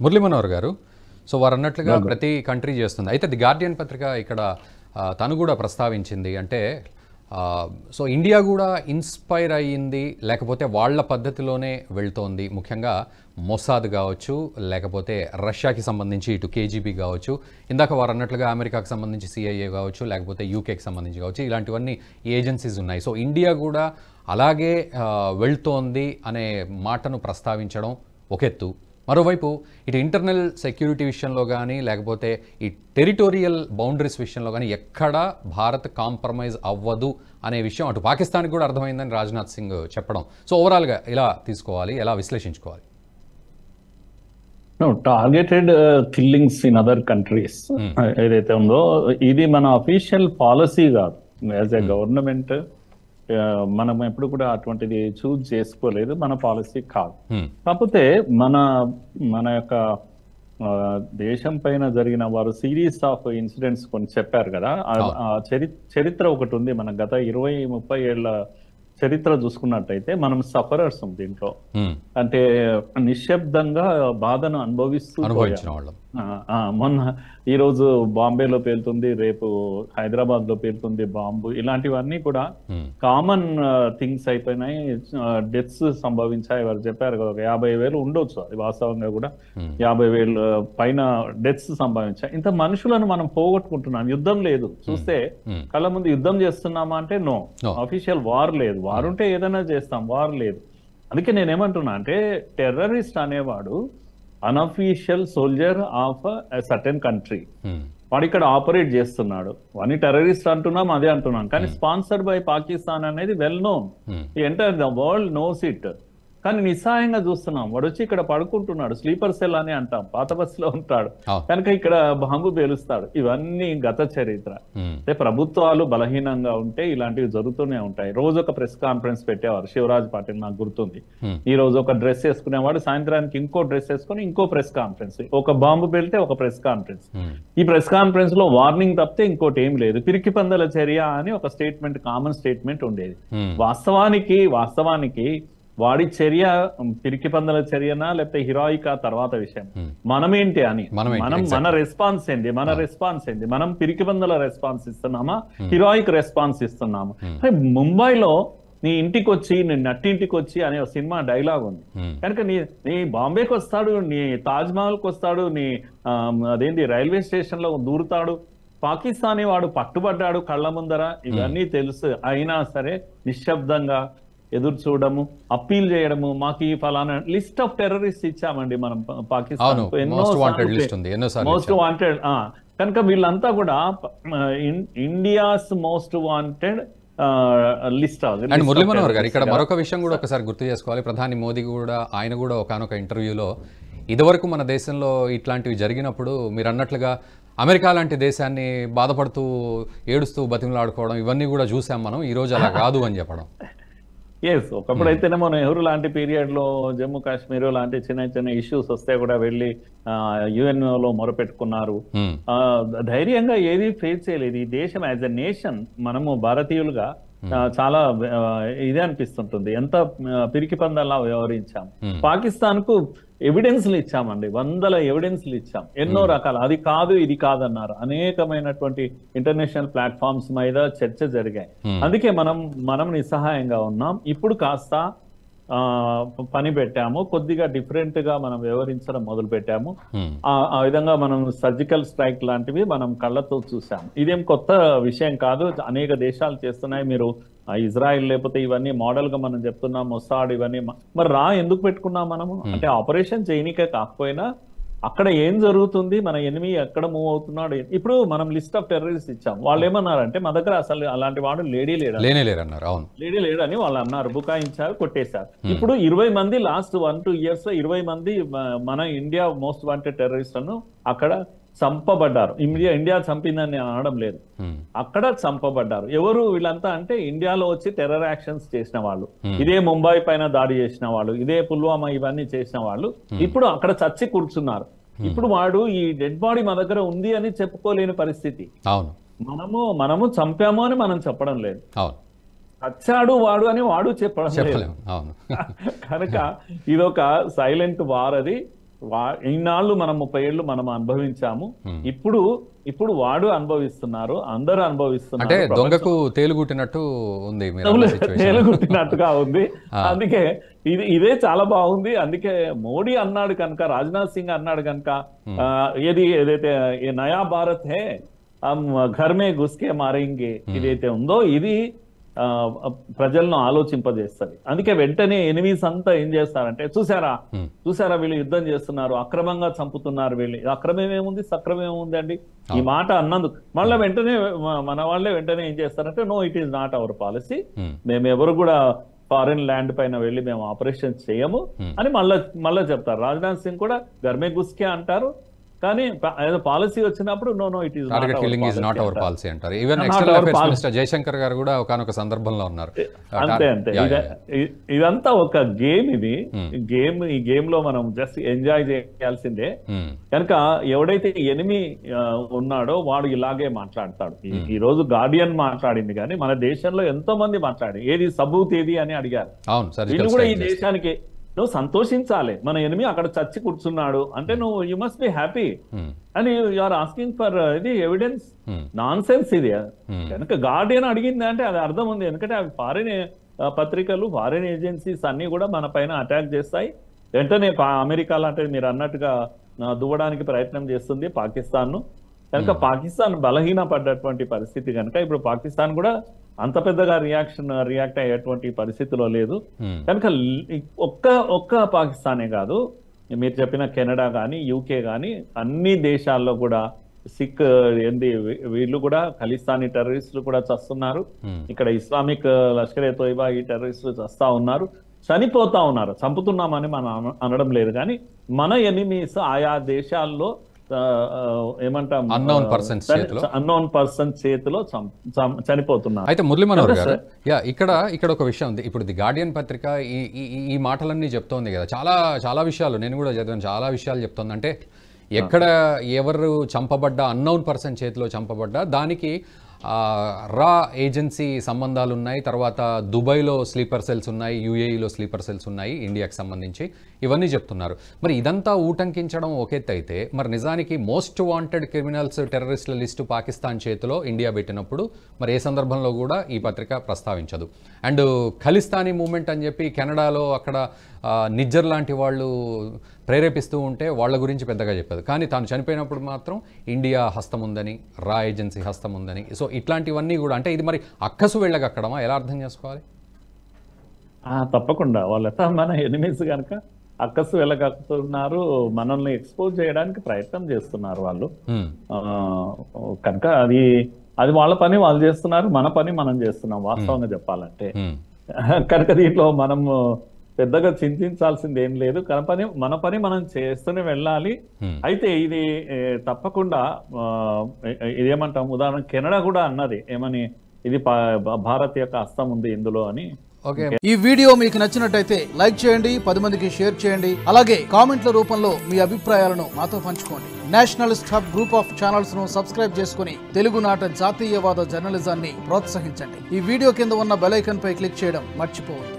మురళీ మనోహర్ గారు, సో వారు అన్నట్లుగా ప్రతి కంట్రీ చేస్తుంది. అయితే ది గార్డియన్ పత్రిక ఇక్కడ తను కూడా ప్రస్తావించింది. అంటే సో ఇండియా కూడా ఇన్స్పైర్ అయ్యింది, లేకపోతే వాళ్ళ పద్ధతిలోనే వెళ్తోంది. ముఖ్యంగా మొసాద్ కావచ్చు, లేకపోతే రష్యాకి సంబంధించి ఇటు కేజీబీ కావచ్చు, ఇందాక వారు అన్నట్లుగా అమెరికాకి సంబంధించి సిఐఏ కావచ్చు, లేకపోతే యూకేకి సంబంధించి కావచ్చు, ఇలాంటివన్నీ ఏజెన్సీస్ ఉన్నాయి. సో ఇండియా కూడా అలాగే వెళ్తోంది అనే మాటను ప్రస్తావించడం ఒక ఎత్తు. మరోవైపు ఇటు ఇంటర్నల్ సెక్యూరిటీ విషయంలో కానీ, లేకపోతే ఈ టెరిటోరియల్ బౌండరీస్ విషయంలో కానీ ఎక్కడా భారత్ కాంప్రమైజ్ అవ్వదు అనే విషయం అటు పాకిస్తాన్కి కూడా అర్థమైందని రాజ్నాథ్ సింగ్ చెప్పడం. సో ఓవరాల్గా ఎలా తీసుకోవాలి, ఎలా విశ్లేషించుకోవాలి? Targeted killings in other countries ఏదైతే ఉందో ఇది మన అఫీషియల్ పాలసీ కాదు. యాజ్ ఎ గవర్నమెంట్ మనం ఎప్పుడు కూడా అటువంటిది చూజ్ చేసుకోలేదు, మన పాలసీ కాదు. కాకపోతే మన యొక్క దేశం పైన జరిగిన వారు సిరీస్ ఆఫ్ ఇన్సిడెంట్స్ కొన్ని చెప్పారు కదా, చరిత్ర ఒకటి ఉంది. మన గత 20-30 ఏళ్ల చరిత్ర చూసుకున్నట్టయితే మనం సఫరర్స్ దీంట్లో. అంటే నిశ్శబ్దంగా బాధను అనుభవిస్తూ మొన్న ఈ రోజు బాంబేలో పేలుతుంది, రేపు హైదరాబాద్ లో పేలుతుంది బాంబు. ఇలాంటివన్నీ కూడా కామన్ థింగ్స్ అయిపోయినాయి. డెత్స్ సంభవించాయి. వారు చెప్పారు కదా, 50,000 ఉండొచ్చు, అది వాస్తవంగా కూడా 50,000 పైన డెత్స్ సంభవించాయి. ఇంత మనుషులను మనం పోగొట్టుకుంటున్నాం. యుద్ధం లేదు, చూస్తే కళ్ళ ముందు యుద్ధం చేస్తున్నామా అంటే నో, అఫీషియల్ వార్ లేదు. వార్ ఉంటే ఏదైనా చేస్తాం, వార్ లేదు. అందుకే నేనేమంటున్నా అంటే టెర్రరిస్ట్ అనేవాడు unofficial soldier of a certain country. వాడు ఇక్కడ ఆపరేట్ చేస్తున్నాడు, వాడిని టెర్రరిస్ట్ అంటున్నాం, అదే అంటున్నాం. కానీ స్పాన్సర్డ్ బై పాకిస్తాన్ అనేది well known, entire the world knows it. కానీ నిస్సహాయంగా చూస్తున్నాం. వాడు వచ్చి ఇక్కడ పడుకుంటున్నాడు, స్లీపర్ సెల్ అని అంటాం, పాత బస్సులో ఉంటాడు, కనుక ఇక్కడ బాంబు పేలుస్తాడు. ఇవన్నీ గత చరిత్ర. అంటే ప్రభుత్వాలు బలహీనంగా ఉంటే ఇలాంటివి జరుగుతూనే ఉంటాయి. రోజు ఒక ప్రెస్ కాన్ఫరెన్స్ పెట్టేవారు శివరాజ్ పాటిల్, నాకు గుర్తుంది. ఈ రోజు ఒక డ్రెస్ వేసుకునేవాడు, సాయంత్రానికి ఇంకో డ్రెస్ వేసుకుని ఇంకో ప్రెస్ కాన్ఫరెన్స్, ఒక బాంబు పేలితే ఒక ప్రెస్ కాన్ఫరెన్స్. ఈ ప్రెస్ కాన్ఫరెన్స్ లో వార్నింగ్ తప్పితే ఇంకోటి ఏం లేదు. పిరికి పందల చర్య అని ఒక స్టేట్మెంట్, కామన్ స్టేట్మెంట్ ఉండేది. వాస్తవానికి వాడి చర్య పిరికి పందల చర్యనా లేకపోతే హీరోయికా తర్వాత విషయం. మనమేంటి అని మన రెస్పాన్స్ ఏంటి, మనం పిరికి పందల రెస్పాన్స్ ఇస్తున్నామా, హీరోయిక్ రెస్పాన్స్ ఇస్తున్నామా? ముంబైలో నీ ఇంటికి వచ్చి, నీ నట్టింటికి వచ్చి అనే ఒక సినిమా డైలాగ్ ఉంది. కనుక నీ బాంబేకి వస్తాడు, నీ తాజ్ మహల్కి వస్తాడు, నీ అదేంటి రైల్వే స్టేషన్ లో దూరుతాడు. పాకిస్తానీ వాడు పట్టుబడ్డాడు కళ్ళ ముందర, ఇవన్నీ తెలుసు. అయినా సరే నిశ్శబ్దంగా ఎదురు చూడము, అప్పీల్ చేయడము, మాకు ఈ ఫలానా లిస్ట్ ఆఫ్ టెర్రరిస్ట్ ఇచ్చామండి మనం పాకిస్తాన్, మోస్ట్ వాంటెడ్. కనుక వీళ్ళంతా కూడా India's most wanted list. And Murali Manohar గారు, ఇక్కడ మరొక విషయం కూడా ఒకసారి గుర్తు చేసుకోవాలి. ప్రధాని మోదీ కూడా, ఆయన కూడా ఒకనొక ఇంటర్వ్యూలో ఇదివరకు మన దేశంలో ఇట్లాంటివి జరిగినప్పుడు మీరు అన్నట్లుగా అమెరికా లాంటి దేశాన్ని బాధపడుతూ ఏడుస్తూ బతిమలాడుకోవడం ఇవన్నీ కూడా చూసాం మనం, ఈ రోజు అలా కాదు అని చెప్పడం. ఒకప్పుడు అయితేనేమో నెహ్రూ లాంటి పీరియడ్ లో జమ్మూ కాశ్మీర్ లాంటి చిన్న చిన్న ఇష్యూస్ వస్తే కూడా వెళ్ళి UN లో మొరపెట్టుకున్నారు. ధైర్యంగా ఏది ఫేస్ చేయలేదు. ఈ దేశం యాజ్ ఎ నేషన్, మనము భారతీయులుగా చాలా ఇదే అనిపిస్తుంటుంది, ఎంత పిరికి పందల్లా వ్యవహరించాం. పాకిస్తాన్ కు ఎవిడెన్స్లు ఇచ్చామండి, 100 ఎవిడెన్స్లు ఇచ్చాం, ఎన్నో రకాల, అది కాదు ఇది కాదన్నారు. అనేకమైనటువంటి ఇంటర్నేషనల్ ప్లాట్ఫామ్స్ మీద చర్చ జరిగాయి. అందుకే మనం నిస్సహాయంగా ఉన్నాం. ఇప్పుడు కాస్త పని పెట్టాము, కొద్దిగా డిఫరెంట్ గా మనం వ్యవహరించడం మొదలు పెట్టాము. ఆ విధంగా మనం సర్జికల్ స్ట్రైక్ లాంటివి మనం కళ్ళతో చూసాం. ఇదేం కొత్త విషయం కాదు, అనేక దేశాలు చేస్తున్నాయి. మీరు ఇజ్రాయిల్ లేకపోతే ఇవన్నీ మోడల్ గా మనం చెప్తున్నాం, మొసాడ్ ఇవన్నీ. మరి ఎందుకు పెట్టుకున్నాం మనము అంటే ఆపరేషన్ చేయనికే కాకపోయినా అక్కడ ఏం జరుగుతుంది, మన ఎనిమి ఎక్కడ మూవ్ అవుతున్నాడు. ఇప్పుడు మనం లిస్ట్ ఆఫ్ టెర్రరిస్ట్ ఇచ్చాం. వాళ్ళు ఏమన్నారంటే మా దగ్గర అసలు అలాంటి వాడు లేడీ లేడని వాళ్ళు అన్నారు, బుకాయించారు, కొట్టేశారు. ఇప్పుడు 20 మంది లాస్ట్ 1-2 years 20 మంది మన ఇండియా మోస్ట్ వాంటెడ్ టెర్రరిస్ట్లను అక్కడ చంపబడ్డారు. ఇండియా చంపిందని అనడం లేదు, అక్కడ చంపబడ్డారు. ఎవరు వీళ్ళంతా అంటే ఇండియాలో వచ్చి టెర్రర్ యాక్షన్స్ చేసిన వాళ్ళు, ఇదే ముంబై పైన దాడి చేసిన వాళ్ళు, ఇదే పుల్వామా ఇవన్నీ చేసిన వాళ్ళు ఇప్పుడు అక్కడ చచ్చి కూర్చున్నారు. ఇప్పుడు వాడు ఈ డెడ్ బాడీ మా దగ్గర ఉంది అని చెప్పుకోలేని పరిస్థితి. మనము చంపాము అని మనం చెప్పడం లేదు, చచ్చాడు వాడు అని వాడు చెప్పడం లేదు. కనుక ఇదొక సైలెంట్ వార్. అది ఇన్నాళ్ళు మనం 30 ఏళ్ళు మనం అనుభవించాము, ఇప్పుడు వాడు అనుభవిస్తున్నారు, అందరూ అనుభవిస్తున్నారు. అంటే దొంగకు తేలుగుట్టినట్టు ఉంది, తేలుగుట్టినట్టుగా ఉంది. అందుకే ఇదే చాలా బాగుంది. అందుకే మోడీ అన్నాడు కనుక, రాజ్నాథ్ సింగ్ అన్నాడు కనుక, ఏదైతే నయా భారత్ హే హమ్ ఘర్ మే ఘుస్కే మారేంగే ఇదైతే ఉందో ఇది ప్రజలను ఆలోచింపజేస్తుంది. అందుకే వెంటనే ఎనిమీస్ అంతా ఏం చేస్తారంటే, చూసారా వీళ్ళు యుద్ధం చేస్తున్నారు, అక్రమంగా చంపుతున్నారు, వీళ్ళు అక్రమం ఏముంది సక్రమం ఏముంది అండి ఈ మాట అన్నందుకు మళ్ళీ వెంటనే మన వాళ్ళే వెంటనే ఏం చేస్తారంటే, no it is not our policy, మేము ఎవరు కూడా ఫారిన్ ల్యాండ్ పైన వెళ్ళి మేము ఆపరేషన్ చేయము అని మళ్ళా చెప్తారు. రాజ్నాథ్ సింగ్ కూడా గర్మే గుస్కే అంటారు, కానీ పాలసీ వచ్చినప్పుడు no it is not our policy అంటారు. Even external affairs minister Jaishankar garu కూడా ఒకనొక సందర్భంలో ఉన్నారు. అంతే ఇదంతా ఒక గేమ్. ఈ గేమ్ లో మనం జస్ట్ ఎంజాయ్ చేయాల్సిందే. కనుక ఎవడైతే ఎనిమి ఉన్నాడో వాడు ఇలాగే మాట్లాడతాడు. ఈ రోజు గార్డియన్ మాట్లాడింది, కానీ మన దేశంలో ఎంతో మంది మాట్లాడి ఏది సబూత్ ఏది అని అడిగారు. వీళ్ళు కూడా ఈ దేశానికి నువ్వు సంతోషించాలి, మన ఎనిమి అక్కడ చచ్చి కూర్చున్నాడు అంటే నువ్వు యు మస్ట్ బి హ్యాపీ అని యు ఆర్ ఆస్కింగ్ ఫర్ ఇది ఎవిడెన్స్. నాన్ సెన్స్ ఇది. కనుక గార్డియన్ అడిగింది అంటే అది అర్థం ఉంది. ఎందుకంటే అవి ఫారిన్ పత్రికలు, ఫారిన్ ఏజెన్సీస్ అన్ని కూడా మన పైన అటాక్ చేస్తాయి. వెంటనే అమెరికా లాంటిది మీరు అన్నట్టుగా దువ్వడానికి ప్రయత్నం చేస్తుంది పాకిస్తాన్ ను. కనుక పాకిస్తాన్ బలహీన పడ్డటువంటి పరిస్థితి కనుక ఇప్పుడు పాకిస్తాన్ కూడా అంత పెద్దగా రియాక్ట్ అయ్యేటువంటి పరిస్థితిలో లేదు. కనుక ఒక్క పాకిస్తానే కాదు, మీరు చెప్పిన కెనడా కానీ యూకే కానీ అన్ని దేశాల్లో కూడా సిక్ వీళ్ళు కూడా ఖలిస్తానీ టెర్రరిస్టులు కూడా చస్తున్నారు. ఇక్కడ ఇస్లామిక్ లష్కరే తోయిబా ఈ టెర్రరిస్టులు చస్తా ఉన్నారు, చనిపోతా ఉన్నారు. చంపుతున్నామని మనం అనడం లేదు, కానీ మన ఎనిమీస్ ఆయా దేశాల్లో ఏమంటాం అన్నోన్ పర్సన్ చేతిలో చనిపోతున్నారు. అయితే మురళీ మనోహర్ గారు, ఇక్కడ ఒక విషయం ఉంది. ఇప్పుడు ది గార్డియన్ పత్రిక ఈ మాటలన్నీ చెప్తోంది కదా, చాలా విషయాలు నేను కూడా చదివాను, చాలా విషయాలు చెప్తోంది. అంటే ఎక్కడ ఎవరు చంపబడ్డా, అన్నోన్ పర్సన్ చేతిలో చంపబడ్డా దానికి రా ఏజెన్సీ సంబంధాలు ఉన్నాయి. తర్వాత దుబాయ్లో స్లీపర్ సెల్స్ ఉన్నాయి, యూఏఈలో స్లీపర్ సెల్స్ ఉన్నాయి ఇండియాకి సంబంధించి, ఇవన్నీ చెప్తున్నారు. మరి ఇదంతా ఊటంకించడం ఒక ఎత్తు అయితే, మరి నిజానికి మోస్ట్ వాంటెడ్ క్రిమినల్స్ టెర్రరిస్టుల లిస్టు పాకిస్తాన్ చేతిలో ఇండియా పెట్టినప్పుడు మరి ఏ సందర్భంలో కూడా ఈ పత్రిక ప్రస్తావించదు. అండ్ ఖలిస్తానీ మూమెంట్ అని చెప్పి కెనడాలో అక్కడ నిజ్జర్ లాంటి వాళ్ళు ప్రేరేపిస్తూ ఉంటే వాళ్ళ గురించి పెద్దగా చెప్పదు, కానీ తాను చనిపోయినప్పుడు మాత్రం ఇండియా హస్తం ఉందని, రా ఏజెన్సీ హస్తం ఉందని. సో ఇట్లాంటివన్నీ కూడా, అంటే ఇది మరి అక్కసు వెళ్ళగక్కడమా, ఎలా అర్థం చేసుకోవాలి? తప్పకుండా వాళ్ళంతా మన ఎనిమీస్ కనుక అక్కసు వెళ్ళగక్కుతున్నారు, మనల్ని ఎక్స్పోజ్ చేయడానికి ప్రయత్నం చేస్తున్నారు వాళ్ళు. కనుక అది వాళ్ళ పని వాళ్ళు చేస్తున్నారు, మన పని మనం చేస్తున్నాం వాస్తవంగా చెప్పాలంటే. కనుక దీంట్లో మనం పెద్దగా చింతించాల్సింది ఏం లేదు. మన పని మనం చేస్తూనే వెళ్ళాలి. అయితే ఇది తప్పకుండా ఇదేమంటాం, ఉదాహరణ కెనడా కూడా అన్నది ఏమని, ఇది భారత్ యొక్క హస్తం ఉంది ఇందులో అని. ఈ వీడియో మీకు నచ్చినట్టయితే లైక్ చేయండి, 10 మందికి షేర్ చేయండి. అలాగే కామెంట్ల రూపంలో మీ అభిప్రాయాలను మాతో పంచుకోండి. Nationalist hub group of channels ను సబ్స్క్రైబ్ చేసుకుని తెలుగునాట జాతీయవాద జర్నలిజాన్ని ప్రోత్సహించండి. ఈ వీడియో కింద ఉన్న బెల్ ఐకాన్ పై క్లిక్ చేయడం మర్చిపోవద్దు.